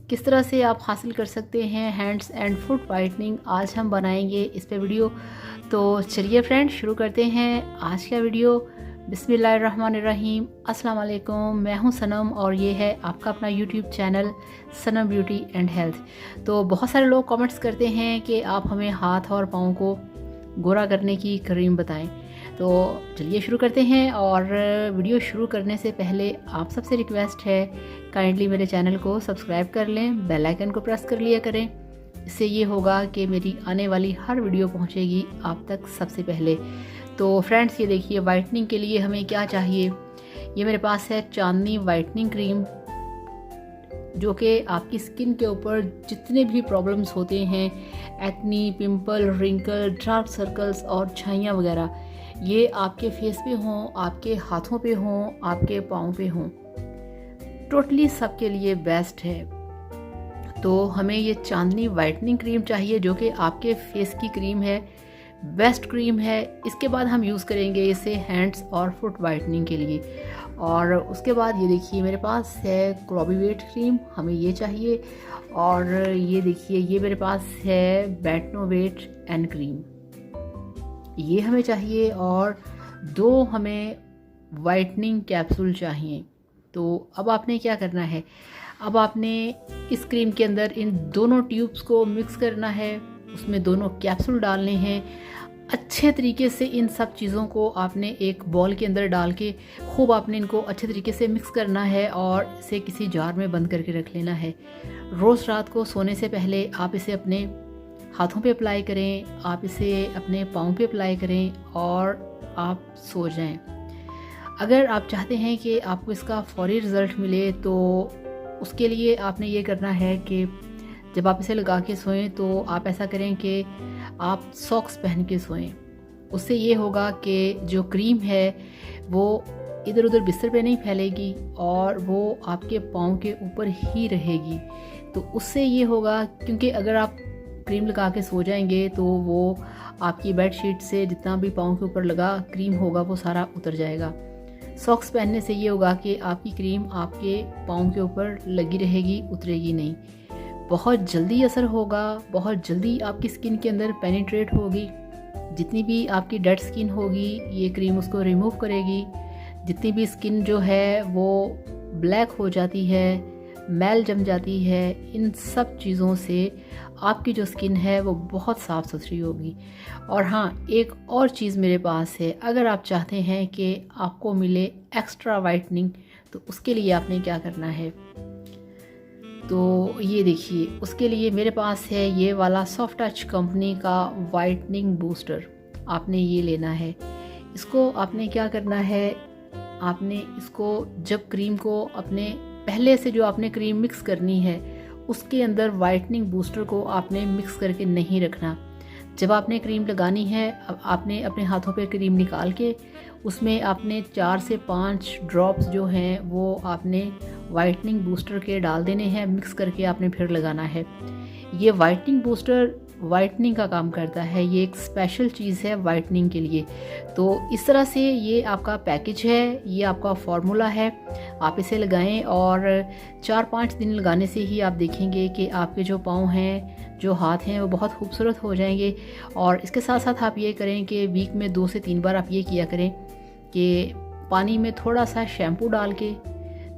किस तरह से आप हासिल कर सकते हैं हैंड्स एंड फुट वाइटनिंग, आज हम बनाएंगे इस पे वीडियो। तो चलिए फ्रेंड्स शुरू करते हैं आज का वीडियो। बिस्मिल्लाहिर्रहमानिर्रहीम, अस्सलाम वालेकुम। मैं हूं सनम और ये है आपका अपना YouTube channel Sanam beauty and health. तो बहुत सारे लोग कमेंट्स करते हैं कि आप हमें हाथ और पाँव को गोरा करने की क्रीम बताएं। तो चलिए शुरू करते हैं। और वीडियो शुरू करने से पहले आप सबसे रिक्वेस्ट है, काइंडली मेरे चैनल को सब्सक्राइब कर लें, बेल आइकन को प्रेस कर लिया करें। इससे ये होगा कि मेरी आने वाली हर वीडियो पहुंचेगी आप तक सबसे पहले। तो फ्रेंड्स ये देखिए, वाइटनिंग के लिए हमें क्या चाहिए। ये मेरे पास है चांदनी वाइटनिंग क्रीम, जो कि आपकी स्किन के ऊपर जितने भी प्रॉब्लम्स होते हैं, acne, pimple, wrinkle, dark circles और छाइयाँ वगैरह, ये आपके फेस पे हों, आपके हाथों पे हों, आपके पाँव पे हों, टोटली सबके लिए बेस्ट है। तो हमें ये चांदनी वाइटनिंग क्रीम चाहिए, जो कि आपके फेस की क्रीम है, बेस्ट क्रीम है। इसके बाद हम यूज़ करेंगे इसे हैंड्स और फुट वाइटनिंग के लिए। और उसके बाद ये देखिए मेरे पास है क्लोबीवेट क्रीम, हमें ये चाहिए। और ये देखिए ये मेरे पास है बेटनोवेट एंड क्रीम, ये हमें चाहिए। और 2 हमें वाइटनिंग कैप्सूल चाहिए। तो अब आपने क्या करना है, अब आपने इस क्रीम के अंदर इन दोनों ट्यूब्स को मिक्स करना है, उसमें दोनों कैप्सूल डालने हैं। अच्छे तरीके से इन सब चीज़ों को आपने एक बॉल के अंदर डाल के खूब आपने इनको अच्छे तरीके से मिक्स करना है और इसे किसी जार में बंद करके रख लेना है। रोज़ रात को सोने से पहले आप इसे अपने हाथों पे अप्लाई करें, आप इसे अपने पाँव पे अप्लाई करें और आप सो जाएं। अगर आप चाहते हैं कि आपको इसका फौरी रिज़ल्ट मिले, तो उसके लिए आपने ये करना है कि जब आप इसे लगा के सोएं तो आप ऐसा करें कि आप सॉक्स पहन के सोएं। उससे ये होगा कि जो क्रीम है वो इधर उधर बिस्तर पे नहीं फैलेगी और वो आपके पाँव के ऊपर ही रहेगी। तो उससे ये होगा, क्योंकि अगर आप क्रीम लगा के सो जाएंगे तो वो आपकी बेडशीट से जितना भी पाँव के ऊपर लगा क्रीम होगा वो सारा उतर जाएगा। सॉक्स पहनने से ये होगा कि आपकी क्रीम आपके पाँव के ऊपर लगी रहेगी, उतरेगी नहीं। बहुत जल्दी असर होगा, बहुत जल्दी आपकी स्किन के अंदर पेनिट्रेट होगी। जितनी भी आपकी डेड स्किन होगी ये क्रीम उसको रिमूव करेगी। जितनी भी स्किन जो है वो ब्लैक हो जाती है, मैल जम जाती है, इन सब चीज़ों से आपकी जो स्किन है वो बहुत साफ़ सुथरी होगी। और हाँ, एक और चीज़ मेरे पास है, अगर आप चाहते हैं कि आपको मिले एक्स्ट्रा वाइटनिंग, तो उसके लिए आपने क्या करना है। तो ये देखिए, उसके लिए मेरे पास है ये वाला सॉफ्ट टच कंपनी का वाइटनिंग बूस्टर, आपने ये लेना है। इसको आपने क्या करना है, आपने इसको जब क्रीम को अपने पहले से जो आपने क्रीम मिक्स करनी है उसके अंदर वाइटनिंग बूस्टर को आपने मिक्स करके नहीं रखना। जब आपने क्रीम लगानी है, अब आपने अपने हाथों पे क्रीम निकाल के उसमें आपने 4 से 5 ड्रॉप्स जो हैं वो आपने वाइटनिंग बूस्टर के डाल देने हैं, मिक्स करके आपने फिर लगाना है। ये वाइटनिंग बूस्टर वाइटनिंग का काम करता है, ये एक स्पेशल चीज़ है वाइटनिंग के लिए। तो इस तरह से ये आपका पैकेज है, ये आपका फार्मूला है। आप इसे लगाएं और 4-5 दिन लगाने से ही आप देखेंगे कि आपके जो पाँव हैं, जो हाथ हैं, वो बहुत खूबसूरत हो जाएंगे। और इसके साथ साथ आप ये करें कि वीक में 2 से 3 बार आप ये किया करें कि पानी में थोड़ा सा शैम्पू डाल के,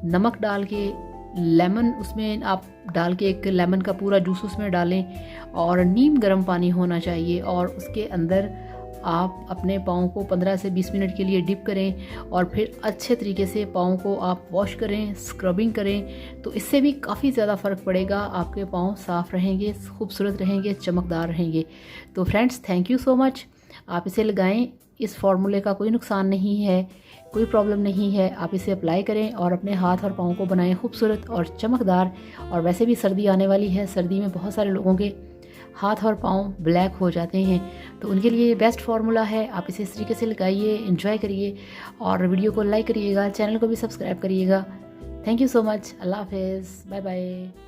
नमक डाल के, लेमन उसमें आप डाल के, एक लेमन का पूरा जूस उसमें डालें और नीम गर्म पानी होना चाहिए, और उसके अंदर आप अपने पाँव को 15 से 20 मिनट के लिए डिप करें और फिर अच्छे तरीके से पाँव को आप वॉश करें, स्क्रबिंग करें। तो इससे भी काफ़ी ज़्यादा फ़र्क पड़ेगा, आपके पाँव साफ़ रहेंगे, खूबसूरत रहेंगे, चमकदार रहेंगे। तो friends, thank you so much. आप इसे लगाएं, इस फार्मूले का कोई नुकसान नहीं है, कोई प्रॉब्लम नहीं है। आप इसे अप्लाई करें और अपने हाथ और पाँव को बनाएं खूबसूरत और चमकदार। और वैसे भी सर्दी आने वाली है, सर्दी में बहुत सारे लोगों के हाथ और पाँव ब्लैक हो जाते हैं, तो उनके लिए बेस्ट फार्मूला है। आप इसे इस तरीके से लगाइए, एंजॉय करिए और वीडियो को लाइक करिएगा, चैनल को भी सब्सक्राइब करिएगा। Thank you so much. अल्लाह हाफिज़, बाय बाय।